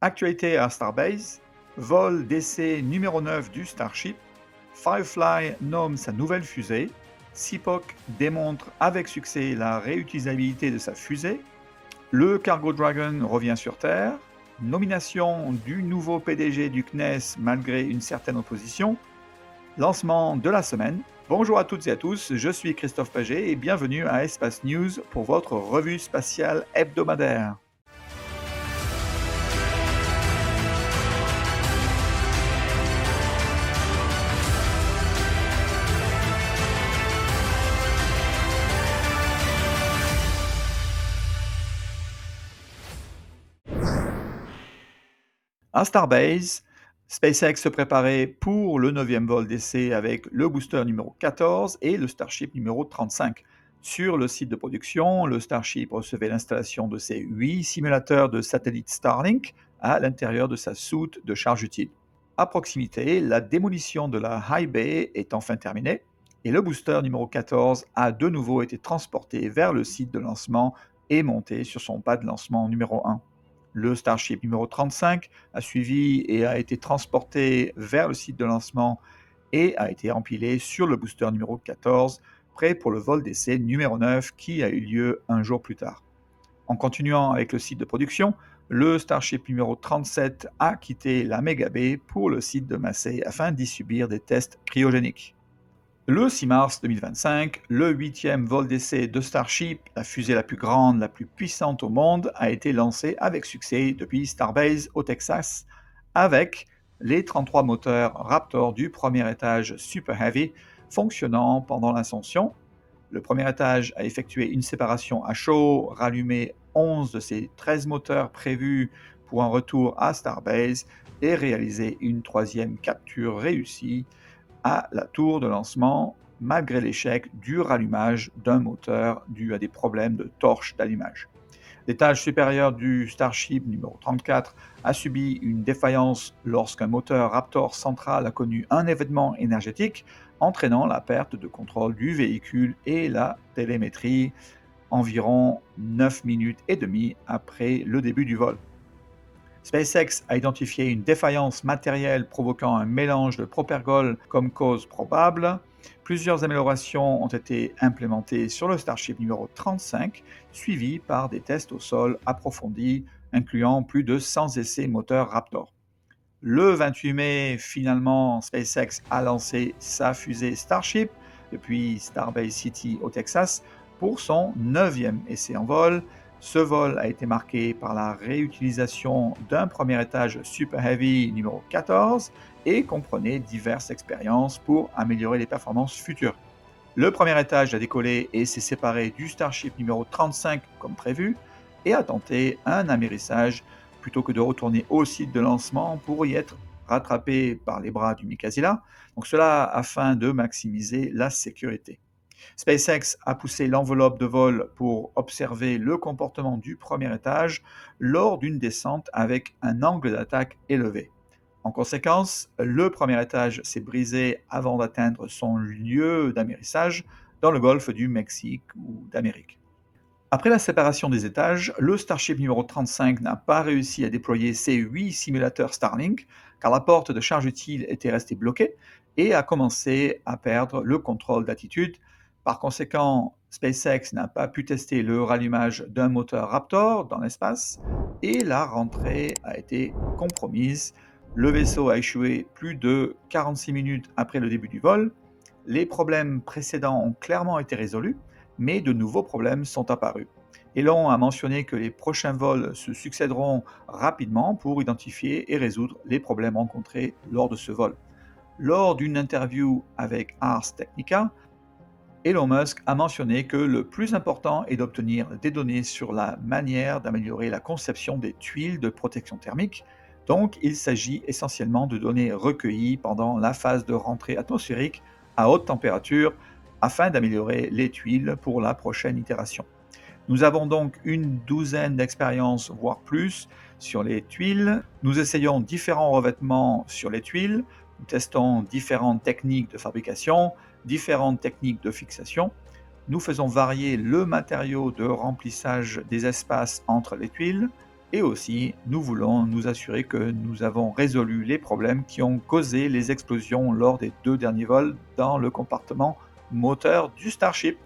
Actualité à Starbase, vol d'essai numéro 9 du Starship, Firefly nomme sa nouvelle fusée, Seapock démontre avec succès la réutilisabilité de sa fusée, le Cargo Dragon revient sur Terre, nomination du nouveau PDG du CNES malgré une certaine opposition, lancement de la semaine. Bonjour à toutes et à tous, je suis Christophe Paget et bienvenue à Espace News pour votre revue spatiale hebdomadaire. À Starbase, SpaceX se préparait pour le 9e vol d'essai avec le booster numéro 14 et le Starship numéro 35. Sur le site de production, le Starship recevait l'installation de ses 8 simulateurs de satellites Starlink à l'intérieur de sa soute de charge utile. À proximité, la démolition de la High Bay est enfin terminée et le booster numéro 14 a de nouveau été transporté vers le site de lancement et monté sur son pas de lancement numéro 1. Le Starship numéro 35 a suivi et a été transporté vers le site de lancement et a été empilé sur le booster numéro 14, prêt pour le vol d'essai numéro 9 qui a eu lieu un jour plus tard. En continuant avec le site de production, le Starship numéro 37 a quitté la Mega Bay pour le site de Massey afin d'y subir des tests cryogéniques. Le 6 mars 2025, le 8e vol d'essai de Starship, la fusée la plus grande, la plus puissante au monde, a été lancé avec succès depuis Starbase au Texas, avec les 33 moteurs Raptor du premier étage Super Heavy fonctionnant pendant l'ascension. Le premier étage a effectué une séparation à chaud, rallumé 11 de ses 13 moteurs prévus pour un retour à Starbase et réalisé une troisième capture réussie à la tour de lancement malgré l'échec du rallumage d'un moteur dû à des problèmes de torche d'allumage. L'étage supérieur du Starship numéro 34 a subi une défaillance lorsqu'un moteur Raptor central a connu un événement énergétique entraînant la perte de contrôle du véhicule et la télémétrie environ 9 minutes et demie après le début du vol. SpaceX a identifié une défaillance matérielle provoquant un mélange de propergol comme cause probable. Plusieurs améliorations ont été implémentées sur le Starship numéro 35, suivies par des tests au sol approfondis, incluant plus de 100 essais moteurs Raptor. Le 28 mai, finalement, SpaceX a lancé sa fusée Starship depuis Starbase City au Texas pour son 9e essai en vol. Ce vol a été marqué par la réutilisation d'un premier étage Super Heavy numéro 14 et comprenait diverses expériences pour améliorer les performances futures. Le premier étage a décollé et s'est séparé du Starship numéro 35 comme prévu et a tenté un amérissage plutôt que de retourner au site de lancement pour y être rattrapé par les bras du Mikasila, donc cela afin de maximiser la sécurité. SpaceX a poussé l'enveloppe de vol pour observer le comportement du premier étage lors d'une descente avec un angle d'attaque élevé. En conséquence, le premier étage s'est brisé avant d'atteindre son lieu d'amérissage dans le golfe du Mexique ou d'Amérique. Après la séparation des étages, le Starship numéro 35 n'a pas réussi à déployer ses 8 simulateurs Starlink car la porte de charge utile était restée bloquée et a commencé à perdre le contrôle d'attitude. Par conséquent, SpaceX n'a pas pu tester le rallumage d'un moteur Raptor dans l'espace et la rentrée a été compromise. Le vaisseau a échoué plus de 46 minutes après le début du vol. Les problèmes précédents ont clairement été résolus, mais de nouveaux problèmes sont apparus. Elon a mentionné que les prochains vols se succéderont rapidement pour identifier et résoudre les problèmes rencontrés lors de ce vol. Lors d'une interview avec Ars Technica, Elon Musk a mentionné que le plus important est d'obtenir des données sur la manière d'améliorer la conception des tuiles de protection thermique. Donc, il s'agit essentiellement de données recueillies pendant la phase de rentrée atmosphérique à haute température afin d'améliorer les tuiles pour la prochaine itération. Nous avons donc une douzaine d'expériences, voire plus, sur les tuiles. Nous essayons différents revêtements sur les tuiles. Nous testons différentes techniques de fabrication, différentes techniques de fixation. Nous faisons varier le matériau de remplissage des espaces entre les tuiles. Et aussi, nous voulons nous assurer que nous avons résolu les problèmes qui ont causé les explosions lors des 2 derniers vols dans le compartiment moteur du Starship.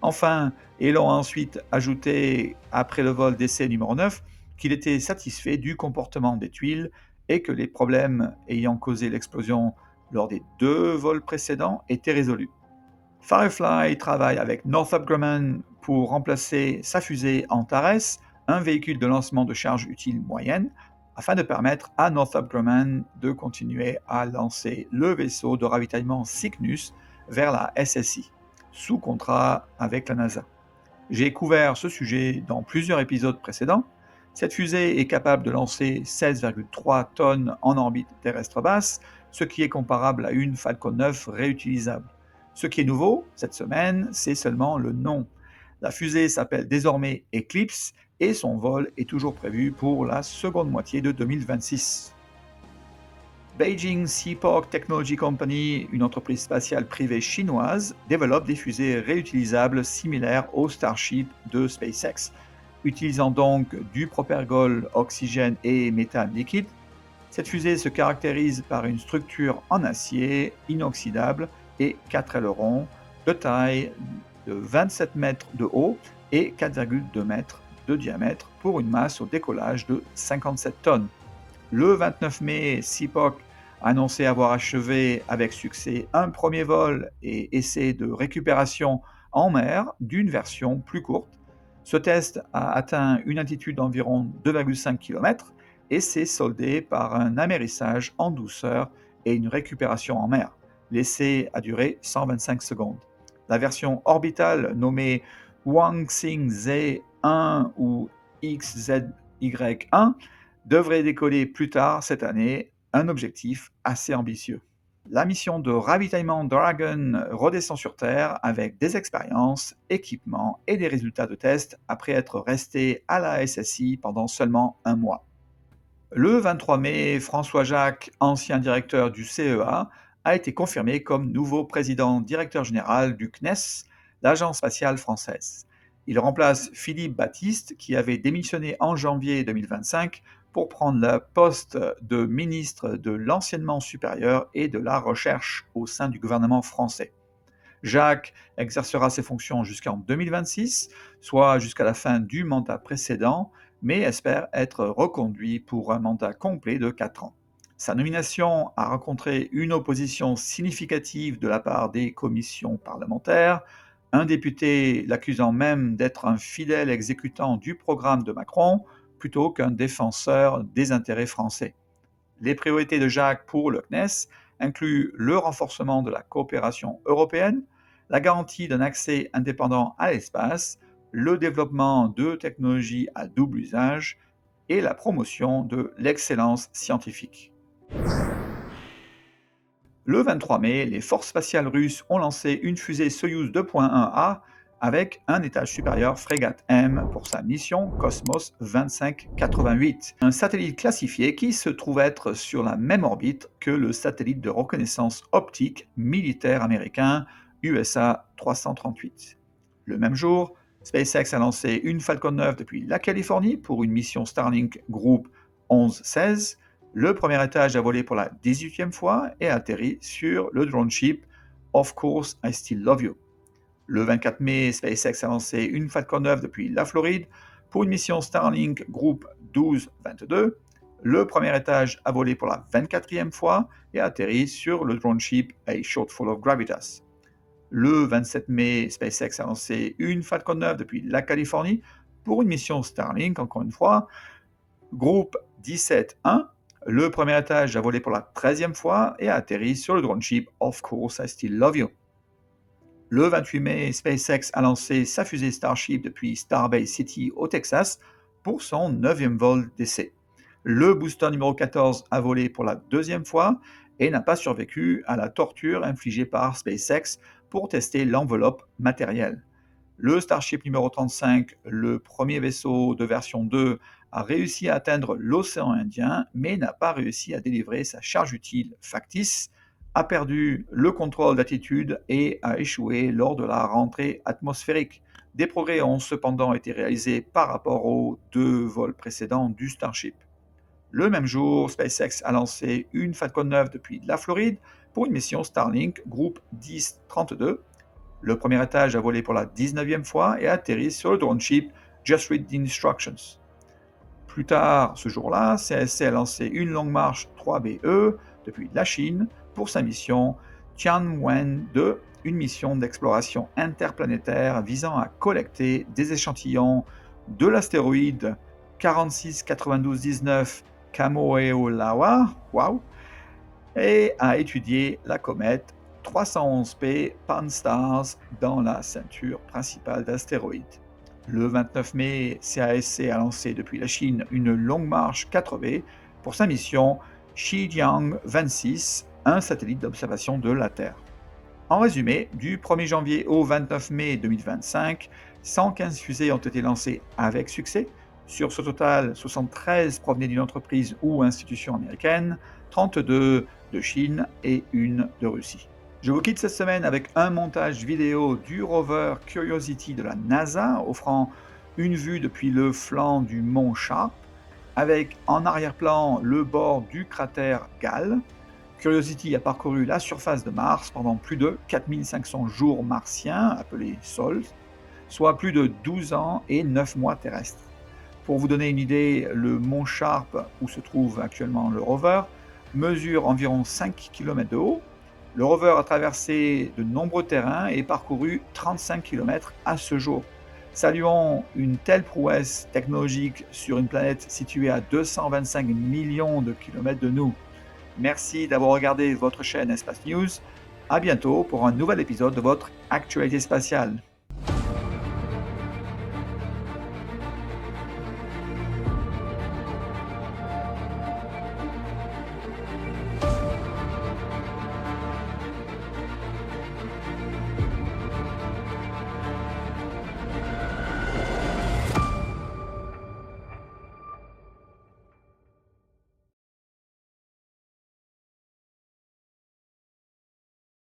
Enfin, Elon a ensuite ajouté, après le vol d'essai numéro 9, qu'il était satisfait du comportement des tuiles et que les problèmes ayant causé l'explosion lors des 2 vols précédents étaient résolus. Firefly travaille avec Northrop Grumman pour remplacer sa fusée Antares, un véhicule de lancement de charge utile moyenne, afin de permettre à Northrop Grumman de continuer à lancer le vaisseau de ravitaillement Cygnus vers la SSI, sous contrat avec la NASA. J'ai couvert ce sujet dans plusieurs épisodes précédents. Cette fusée est capable de lancer 16,3 tonnes en orbite terrestre basse, ce qui est comparable à une Falcon 9 réutilisable. Ce qui est nouveau cette semaine, c'est seulement le nom. La fusée s'appelle désormais Eclipse et son vol est toujours prévu pour la seconde moitié de 2026. Beijing Seaport Technology Company, une entreprise spatiale privée chinoise, développe des fusées réutilisables similaires au Starship de SpaceX. Utilisant donc du propergol, oxygène et méthane liquide, cette fusée se caractérise par une structure en acier inoxydable et 4 ailerons de taille de 27 mètres de haut et 4,2 mètres de diamètre pour une masse au décollage de 57 tonnes. Le 29 mai, Seaport a annoncé avoir achevé avec succès un premier vol et essai de récupération en mer d'une version plus courte. Ce test a atteint une altitude d'environ 2,5 km et s'est soldé par un amérissage en douceur et une récupération en mer. L'essai a duré 125 secondes. La version orbitale nommée Huaxing Z1 ou XZY1 devrait décoller plus tard cette année, un objectif assez ambitieux. La mission de ravitaillement Dragon redescend sur Terre avec des expériences, équipements et des résultats de tests après être resté à la SSI pendant seulement un mois. Le 23 mai, François Jacques, ancien directeur du CEA, a été confirmé comme nouveau président-directeur général du CNES, l'Agence spatiale française. Il remplace Philippe Baptiste, qui avait démissionné en janvier 2025 pour prendre le poste de ministre de l'enseignement supérieur et de la recherche au sein du gouvernement français. Jacques exercera ses fonctions jusqu'en 2026, soit jusqu'à la fin du mandat précédent, mais espère être reconduit pour un mandat complet de 4 ans. Sa nomination a rencontré une opposition significative de la part des commissions parlementaires, un député l'accusant même d'être un fidèle exécutant du programme de Macron plutôt qu'un défenseur des intérêts français. Les priorités de Jacques pour le CNES incluent le renforcement de la coopération européenne, la garantie d'un accès indépendant à l'espace, le développement de technologies à double usage et la promotion de l'excellence scientifique. Le 23 mai, les forces spatiales russes ont lancé une fusée Soyouz 2.1A avec un étage supérieur Frégate M pour sa mission Cosmos 2588, un satellite classifié qui se trouve être sur la même orbite que le satellite de reconnaissance optique militaire américain USA 338. Le même jour, SpaceX a lancé une Falcon 9 depuis la Californie pour une mission Starlink Group 1116. Le premier étage a volé pour la 18e fois et a atterri sur le drone ship Of Course I Still Love You. Le 24 mai, SpaceX a lancé une Falcon 9 depuis la Floride pour une mission Starlink Group 1222. Le premier étage a volé pour la 24e fois et a atterri sur le drone ship A Shortfall of Gravitas. Le 27 mai, SpaceX a lancé une Falcon 9 depuis la Californie pour une mission Starlink, encore une fois, Groupe 17-1. Le premier étage a volé pour la 13e fois et a atterri sur le drone ship Of Course I Still Love You. Le 28 mai, SpaceX a lancé sa fusée Starship depuis Starbase City au Texas pour son 9e vol d'essai. Le booster numéro 14 a volé pour la 2e fois et n'a pas survécu à la torture infligée par SpaceX pour tester l'enveloppe matérielle. Le Starship numéro 35, le premier vaisseau de version 2, a réussi à atteindre l'océan Indien, mais n'a pas réussi à délivrer sa charge utile factice, a perdu le contrôle d'altitude et a échoué lors de la rentrée atmosphérique. Des progrès ont cependant été réalisés par rapport aux 2 vols précédents du Starship. Le même jour, SpaceX a lancé une Falcon 9 depuis la Floride pour une mission Starlink Groupe 1032. Le premier étage a volé pour la 19e fois et a atterri sur le drone ship Just Read the Instructions. Plus tard, ce jour-là, CSC a lancé une longue marche 3BE depuis la Chine pour sa mission Tianwen-2, une mission d'exploration interplanétaire visant à collecter des échantillons de l'astéroïde 469219 Kamoeolawa, wow, et à étudier la comète 311P Pan-STARRS dans la ceinture principale d'astéroïdes. Le 29 mai, CASC a lancé depuis la Chine une longue marche 4B pour sa mission Xijiang 26, un satellite d'observation de la Terre. En résumé, du 1er janvier au 29 mai 2025, 115 fusées ont été lancées avec succès. Sur ce total, 73 provenaient d'une entreprise ou institution américaine, 32 de Chine et une de Russie. Je vous quitte cette semaine avec un montage vidéo du rover Curiosity de la NASA, offrant une vue depuis le flanc du mont Sharp, avec en arrière-plan le bord du cratère Gale. Curiosity a parcouru la surface de Mars pendant plus de 4500 jours martiens, appelés sols, soit plus de 12 ans et 9 mois terrestres. Pour vous donner une idée, le mont Sharp, où se trouve actuellement le rover, mesure environ 5 km de haut. Le rover a traversé de nombreux terrains et parcouru 35 km à ce jour. Saluons une telle prouesse technologique sur une planète située à 225 millions de kilomètres de nous. Merci d'avoir regardé votre chaîne Espace News. À bientôt pour un nouvel épisode de votre Actualité spatiale.